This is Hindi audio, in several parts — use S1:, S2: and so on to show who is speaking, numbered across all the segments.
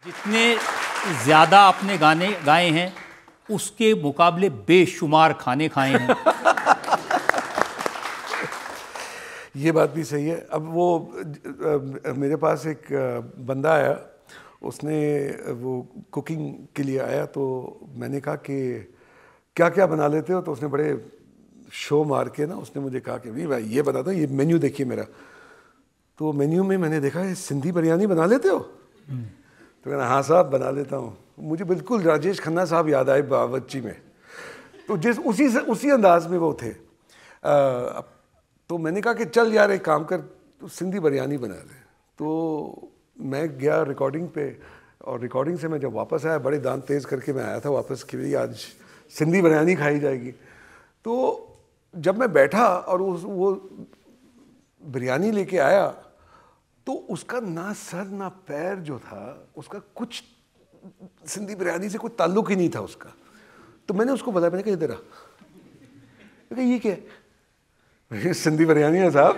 S1: जितने ज़्यादा आपने गाने गाए हैं उसके मुकाबले बेशुमार खाने खाए हैं।
S2: ये बात भी सही है। अब वो मेरे पास एक बंदा आया, उसने वो कुकिंग के लिए आया, तो मैंने कहा कि क्या क्या बना लेते हो, तो उसने बड़े शो मार के ना उसने मुझे कहा कि भाई ये बता दो, ये मेन्यू देखिए मेरा। तो मेन्यू में मैंने देखा ये सिंधी बिरयानी बना लेते हो? तो मैंने हाँ साहब बना लेता हूँ। मुझे बिल्कुल राजेश खन्ना साहब याद आए बावर्ची में, तो उसी अंदाज में वो थे। तो मैंने कहा कि चल यार एक काम कर, तो सिंधी बिरयानी बना दे। तो मैं गया रिकॉर्डिंग पे, और रिकॉर्डिंग से मैं जब वापस आया बड़े दांत तेज़ करके मैं आया था वापस कि भाई आज सिंधी बिरयानी खाई जाएगी। तो जब मैं बैठा और वो बिरयानी लेके आया, तो उसका ना सर ना पैर जो था उसका कुछ सिंधी बिरयानी से कोई ताल्लुक ही नहीं था उसका। तो मैंने उसको बताया, मैंने कहा इधर आ, ये क्या है? सिंधी बिरयानी है साहब।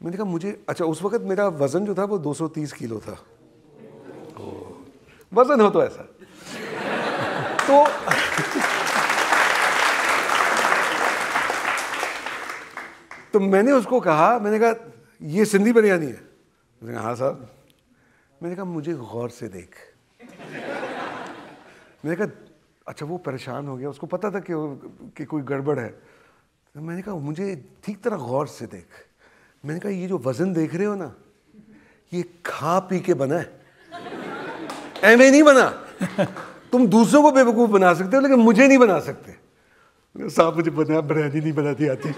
S2: मैंने कहा मुझे, अच्छा उस वक्त मेरा वजन जो था वो 230 किलो था। वजन हो तो ऐसा। तो मैंने उसको कहा, मैंने कहा ये सिंधी बिरयानी है? मैंने कहा हाँ साहब। मैंने कहा मुझे गौर से देख। मैंने कहा अच्छा, वो परेशान हो गया, उसको पता था कि कोई गड़बड़ है। तो मैंने कहा मुझे ठीक तरह गौर से देख। मैंने कहा ये जो वजन देख रहे हो ना, ये खा पी के बना है, ऐਵੇਂ नहीं बना। तुम दूसरों को बेवकूफ़ बना सकते हो लेकिन मुझे नहीं बना सकते। साहब मुझे बना बिरयानी नहीं बनाती आती।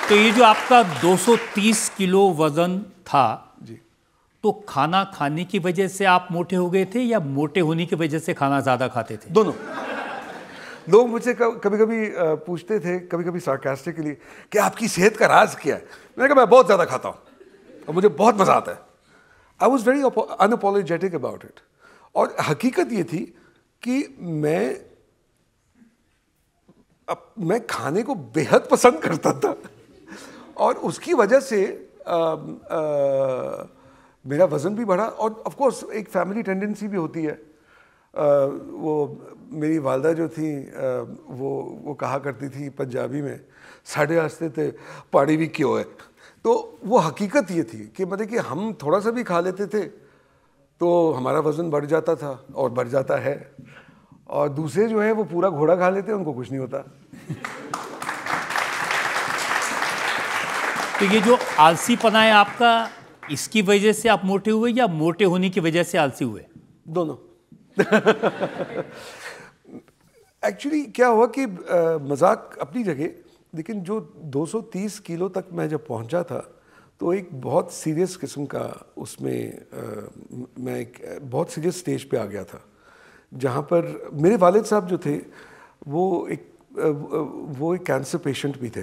S1: तो ये जो आपका 230 किलो वजन था
S2: जी,
S1: तो खाना खाने की वजह से आप मोटे हो गए थे या मोटे होने की वजह से खाना ज़्यादा खाते थे?
S2: दोनों। लोग मुझसे कभी कभी पूछते थे, कभी कभी सार्कास्टिकली, कि आपकी सेहत का राज क्या है? मैंने कहा मैं बहुत ज़्यादा खाता हूँ और मुझे बहुत मज़ा आता है। I was very unapologetic about it. और हकीकत ये थी कि मैं खाने को बेहद पसंद करता था, और उसकी वजह से मेरा वज़न भी बढ़ा। और ऑफ कोर्स एक फैमिली टेंडेंसी भी होती है। वो मेरी वालदा जो थी, वो कहा करती थी पंजाबी में, साढ़े हंसते थे पाड़ी भी क्यों है। तो वो हकीकत ये थी कि मतलब कि हम थोड़ा सा भी खा लेते थे तो हमारा वज़न बढ़ जाता था और बढ़ जाता है, और दूसरे जो है वो पूरा घोड़ा खा लेते हैं, उनको कुछ नहीं होता।
S1: तो ये जो आलसीपना है आपका, इसकी वजह से आप मोटे हुए या मोटे होने की वजह से आलसी हुए?
S2: दोनों। एक्चुअली क्या हुआ कि मजाक अपनी जगह, लेकिन जो 230 किलो तक मैं जब पहुंचा था तो एक बहुत सीरियस किस्म का उसमें मैं एक बहुत सीरियस स्टेज पे आ गया था, जहाँ पर मेरे वालिद साहब जो थे वो एक कैंसर पेशेंट भी थे।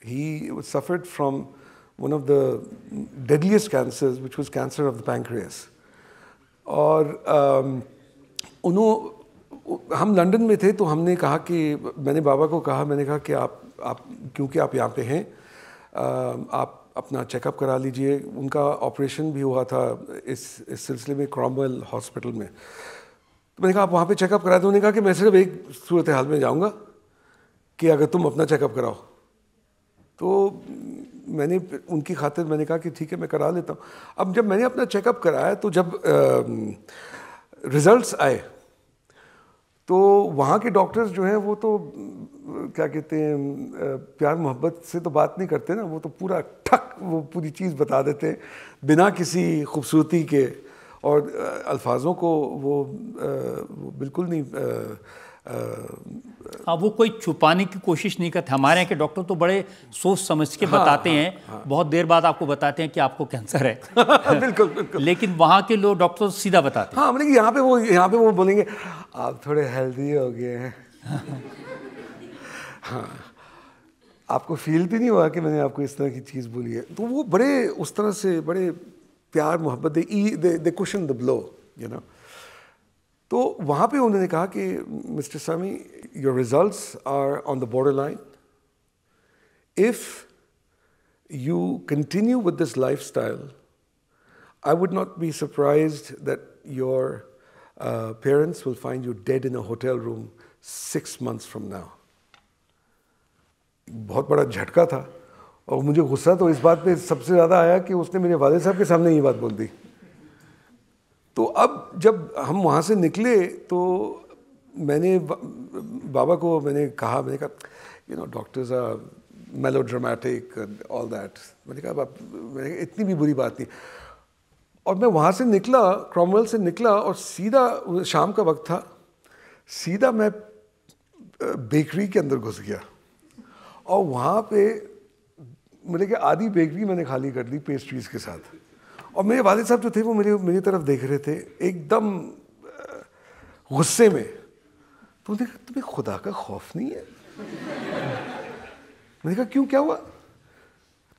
S2: ही suffered from one of the deadliest cancers which was cancer of the pancreas. और हम लंदन में थे, तो हमने कहा कि मैंने बाबा को कहा, मैंने कहा कि आप क्योंकि आप यहाँ पे हैं, आप अपना चेकअप करा लीजिए। उनका ऑपरेशन भी हुआ था इस सिलसिले में क्रॉमवेल हॉस्पिटल में। तो मैंने कहा आप वहाँ पे चेकअप करा दो। उन्होंने कहा कि मैं सिर्फ एक सूरत हाल में जाऊँगा कि अगर तुम अपना चेकअप कराओ। तो मैंने उनकी खातिर मैंने कहा कि ठीक है मैं करा लेता हूँ। अब जब मैंने अपना चेकअप कराया तो जब रिज़ल्ट्स आए तो वहाँ के डॉक्टर्स जो हैं वो तो क्या कहते हैं, प्यार मोहब्बत से तो बात नहीं करते ना, वो तो पूरा ठक वो पूरी चीज़ बता देते हैं बिना किसी खूबसूरती के, और अल्फाजों को वो बिल्कुल नहीं
S1: वो कोई छुपाने की कोशिश नहीं करते। हमारे यहाँ के डॉक्टर तो बड़े सोच समझ के बताते हैं। बहुत देर बाद आपको बताते हैं कि आपको कैंसर है।
S2: बिल्कुल बिल्कुल।
S1: लेकिन वहाँ के लोग डॉक्टर सीधा बताते हैं।
S2: हाँ, मतलब यहाँ पे वो बोलेंगे आप थोड़े हेल्दी हो गए हैं। हाँ, आपको फील भी नहीं हुआ कि मैंने आपको इस तरह की चीज़ बोली है। तो वो बड़े उस तरह से बड़े प्यार मोहब्बत they cushion the blow, you know. तो वहाँ पे उन्होंने कहा कि mister Sami, your results are on the border line. If you continue with this lifestyle, I would not be surprised that your parents will find you dead in a hotel room 6 months from now. बहुत बड़ा झटका था और मुझे गुस्सा तो इस बात पे सबसे ज़्यादा आया कि उसने मेरे वालिद साहब के सामने ये बात बोल दी। तो अब जब हम वहाँ से निकले तो मैंने बाबा को मैंने कहा you know doctors are melodramatic and all that. मैंने कहा इतनी भी बुरी बात नहीं। और मैं वहाँ से निकला, क्रॉमवेल से निकला और सीधा शाम का वक्त था, सीधा मैं बेकरी के अंदर घुस गया और वहाँ पे मेरे के आधी बेकरी मैंने खाली कर दी पेस्ट्रीज़ के साथ। और मेरे वालिद साहब जो थे वो मेरी तरफ देख रहे थे एकदम गुस्से में। तो उन्होंने कहा तुम्हें खुदा का खौफ नहीं है? मैंने कहा क्यों, क्या हुआ?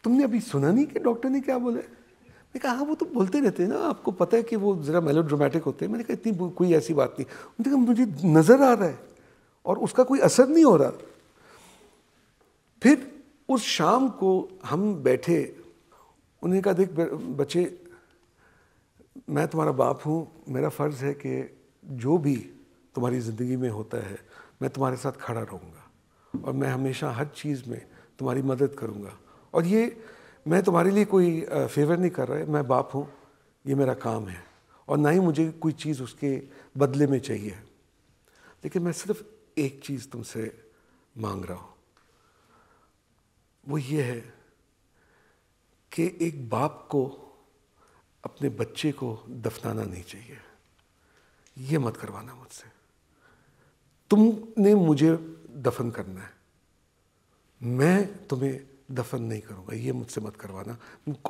S2: तुमने अभी सुना नहीं कि डॉक्टर ने क्या बोला? मैंने कहा हाँ वो तो बोलते रहते हैं ना, आपको पता है कि वो ज़रा मेलोड्रामेटिक होते हैं। मैंने कहा इतनी कोई ऐसी बात नहीं। उन्होंने कहा मुझे नज़र आ रहा है और उसका कोई असर नहीं हो रहा। फिर उस शाम को हम बैठे, उन्होंने कहा देख बच्चे, मैं तुम्हारा बाप हूँ, मेरा फ़र्ज़ है कि जो भी तुम्हारी ज़िंदगी में होता है मैं तुम्हारे साथ खड़ा रहूँगा और मैं हमेशा हर चीज़ में तुम्हारी मदद करूँगा। और ये मैं तुम्हारे लिए कोई फेवर नहीं कर रहा है, मैं बाप हूँ, ये मेरा काम है और ना ही मुझे कोई चीज़ उसके बदले में चाहिए। लेकिन मैं सिर्फ एक चीज़ तुमसे मांग रहा हूँ, वो ये है कि एक बाप को अपने बच्चे को दफनाना नहीं चाहिए। ये मत करवाना मुझसे। तुमने मुझे दफन करना है, मैं तुम्हें दफन नहीं करूँगा, ये मुझसे मत करवाना।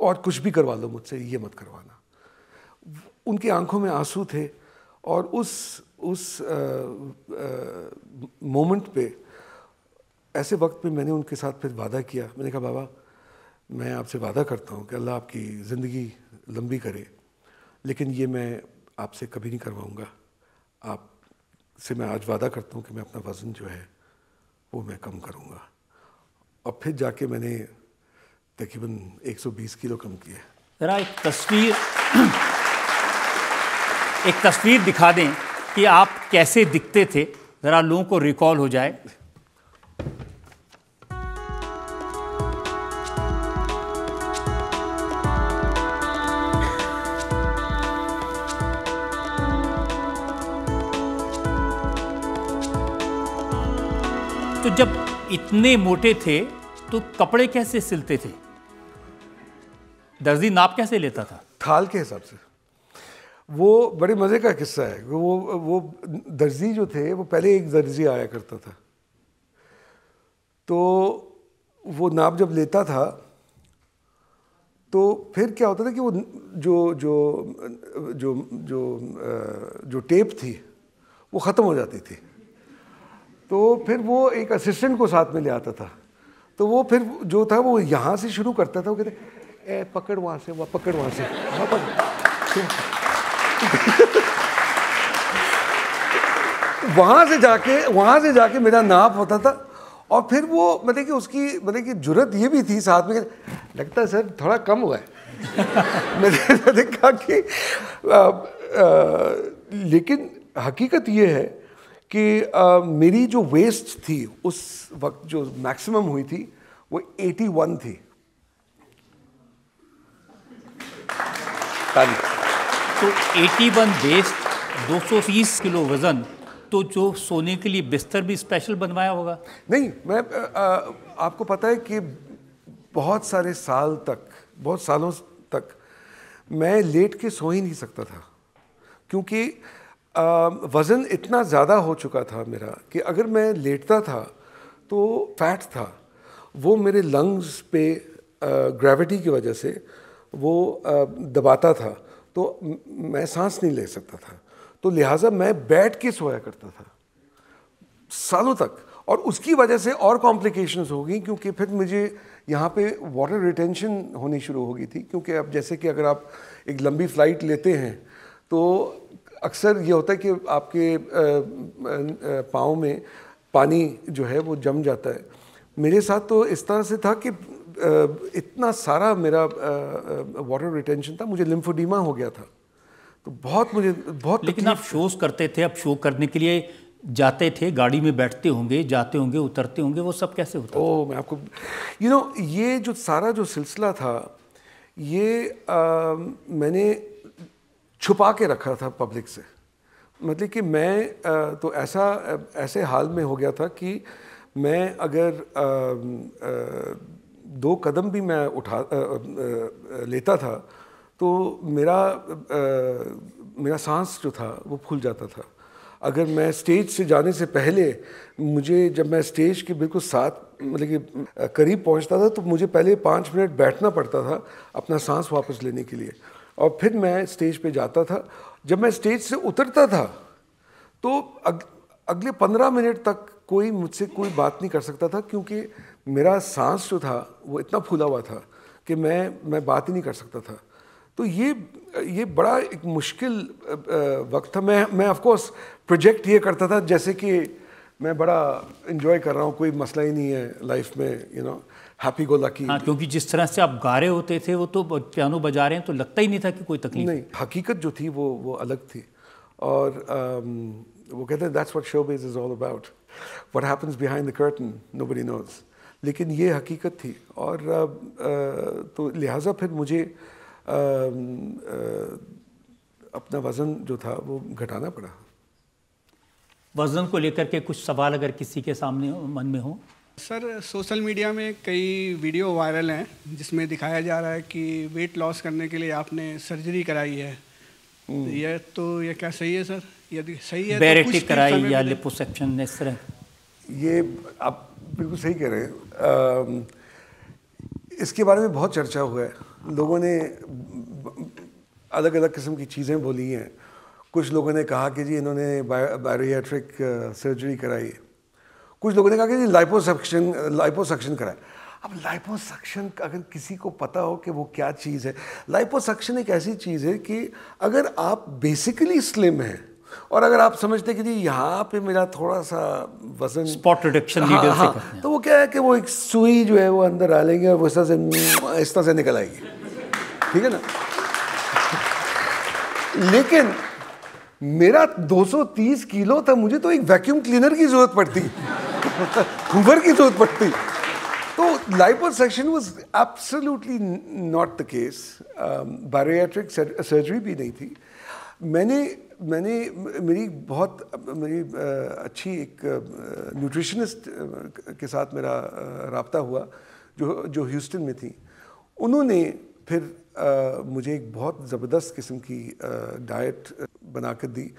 S2: और कुछ भी करवा लो मुझसे, ये मत करवाना। उनकी आंखों में आंसू थे और उस मोमेंट पे, ऐसे वक्त पे मैंने उनके साथ फिर वादा किया। मैंने कहा बाबा मैं आपसे वादा करता हूँ कि अल्लाह आपकी ज़िंदगी लंबी करे, लेकिन ये मैं आपसे कभी नहीं करवाऊँगा। आपसे मैं आज वादा करता हूँ कि मैं अपना वज़न जो है वो मैं कम करूँगा। और फिर जाके मैंने तकरीबन 120 किलो कम किया।
S1: ज़रा एक तस्वीर दिखा दें कि आप कैसे दिखते थे, ज़रा लोगों को रिकॉल हो जाए। तो जब इतने मोटे थे तो कपड़े कैसे सिलते थे? दर्जी नाप कैसे लेता था?
S2: थाल के हिसाब से। वो बड़े मज़े का किस्सा है। वो दर्जी जो थे वो पहले एक दर्जी आया करता था, तो वो नाप जब लेता था तो फिर क्या होता था कि वो जो टेप थी वो ख़त्म हो जाती थी, तो फिर वो एक असिस्टेंट को साथ में ले आता था। तो वो फिर जो था वो यहाँ से शुरू करता था, वो कहते ए पकड़ वहाँ से, वह पकड़ वहाँ से, वहाँ से जाके मेरा नाप होता था। और फिर वो मतलब कि उसकी जुर्रत ये भी थी साथ में, लगता है सर थोड़ा कम हुआ है। मैंने कहा कि लेकिन हकीकत ये है कि मेरी जो वेस्ट थी उस वक्त जो मैक्सिमम हुई थी वो 81 थी।
S1: तो 81 वेस्ट, 230 किलो वज़न, तो जो सोने के लिए बिस्तर भी स्पेशल बनवाया होगा?
S2: नहीं, मैं आपको पता है कि बहुत सालों तक मैं लेट के सो ही नहीं सकता था, क्योंकि वज़न इतना ज़्यादा हो चुका था मेरा कि अगर मैं लेटता था तो फैट था वो मेरे लंग्स पे ग्रेविटी की वजह से वो दबाता था, तो मैं सांस नहीं ले सकता था। तो लिहाजा मैं बैठ के सोया करता था सालों तक, और उसकी वजह से और कॉम्प्लिकेशंस हो गई, क्योंकि फिर मुझे यहाँ पे वाटर रिटेंशन होनी शुरू हो गई थी। क्योंकि अब जैसे कि अगर आप एक लंबी फ़्लाइट लेते हैं तो अक्सर ये होता है कि आपके पाँव में पानी जो है वो जम जाता है। मेरे साथ तो इस तरह से था कि इतना सारा मेरा वाटर रिटेंशन था, मुझे लिम्फोडीमा हो गया था, तो बहुत
S1: लेकिन आप शोज करते थे, अब शो करने के लिए जाते थे, गाड़ी में बैठते होंगे, जाते होंगे, उतरते होंगे, वो सब कैसे होता था?
S2: मैं आपको ये जो सारा जो सिलसिला था, ये मैंने छुपा के रखा था पब्लिक से। मतलब कि मैं तो ऐसे हाल में हो गया था कि मैं अगर 2 कदम भी मैं लेता था तो मेरा सांस जो था वो फूल जाता था। अगर मैं स्टेज से जाने से पहले जब मैं स्टेज के बिल्कुल साथ मतलब कि करीब पहुंचता था तो मुझे पहले 5 मिनट बैठना पड़ता था अपना सांस वापस लेने के लिए, और फिर मैं स्टेज पे जाता था। जब मैं स्टेज से उतरता था तो अगले 15 मिनट तक कोई मुझसे कोई बात नहीं कर सकता था, क्योंकि मेरा सांस जो था वो इतना फूला हुआ था कि मैं बात ही नहीं कर सकता था। तो ये बड़ा एक मुश्किल वक्त था। मैं ऑफ कोर्स प्रोजेक्ट ये करता था जैसे कि मैं बड़ा एंजॉय कर रहा हूँ, कोई मसला ही नहीं है लाइफ में, हैप्पी गो लकी।
S1: हाँ, क्योंकि जिस तरह से आप गा रहे होते थे, वो तो पियानो बजा रहे हैं तो लगता ही नहीं था कि कोई तकलीफ
S2: नहीं। हकीकत जो थी वो अलग थी, और वो कहते हैं that's what showbiz is all about, what happens behind the curtain nobody knows. लेकिन ये हकीकत थी, और तो लिहाजा फिर मुझे अपना वज़न जो था वो घटाना पड़ा।
S1: वज़न को लेकर के कुछ सवाल अगर किसी के सामने मन में हो?
S3: सर, सोशल मीडिया में कई वीडियो वायरल हैं जिसमें दिखाया जा रहा है कि वेट लॉस करने के लिए आपने सर्जरी कराई है। ये क्या सही है सर? यदि सही है
S1: बैरेटिक कराई या लिपोसक्शन, इस तरह?
S2: ये आप बिल्कुल सही कह रहे हैं। इसके बारे में बहुत चर्चा हुआ है, लोगों ने अलग अलग किस्म की चीज़ें बोली हैं। कुछ लोगों ने कहा कि जी इन्होंने बैरिएट्रिक सर्जरी कराई है, कुछ लोगों ने कहा कि जी लाइपोसक्शन कराया। अब लाइपोसक्शन अगर किसी को पता हो कि वो क्या चीज़ है, लाइपोसक्शन एक ऐसी चीज़ है कि अगर आप बेसिकली स्लिम हैं और अगर आप समझते हैं कि जी यहाँ पे मेरा थोड़ा सा वजन
S1: स्पॉट रिडक्शन नीडल से करते हैं,
S2: तो वो क्या है कि वो एक सुई जो है वो अंदर डालेंगे और वो इस तरह से निकल आएगी, ठीक है ना। लेकिन मेरा 230 किलो था, मुझे तो एक वैक्यूम क्लीनर की जरूरत पड़ती, हूवर की जरूरत पड़ती। तो liposuction was absolutely not the case. Bariatric surgery भी नहीं थी। मेरी अच्छी एक न्यूट्रिशनिस्ट के साथ मेरा राब्ता हुआ जो ह्यूस्टन में थी। उन्होंने फिर मुझे एक बहुत ज़बरदस्त किस्म की डाइट बना कर दी,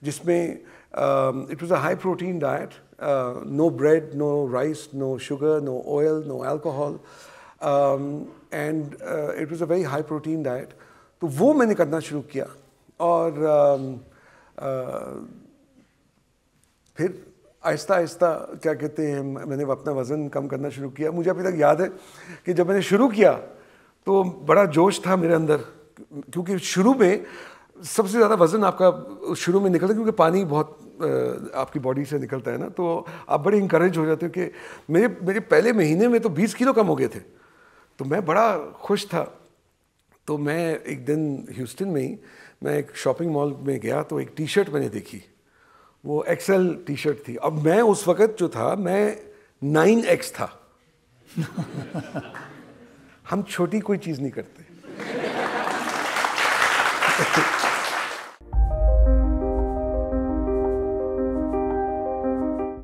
S2: जिसमें it was a high protein diet, no bread, no rice, no sugar, no oil, no alcohol, and it was a very high protein diet. तो वो मैंने करना शुरू किया, और फिर आहिस्ता आहिस्ता क्या कहते हैं, मैंने अपना वज़न कम करना शुरू किया। मुझे अभी तक याद है कि जब मैंने शुरू किया तो बड़ा जोश था मेरे अंदर, क्योंकि शुरू में सबसे ज़्यादा वज़न आपका शुरू में निकलता है, क्योंकि पानी बहुत आपकी बॉडी से निकलता है ना, तो आप बड़े इंकरेज हो जाते हो। कि मेरे पहले महीने में तो 20 किलो कम हो गए थे, तो मैं बड़ा खुश था। तो मैं एक दिन ह्यूस्टन में ही मैं एक शॉपिंग मॉल में गया, तो एक टी शर्ट मैंने देखी, वो XL टी शर्ट थी। अब मैं उस वक़्त जो था मैं 9X था। हम छोटी कोई चीज़ नहीं करते।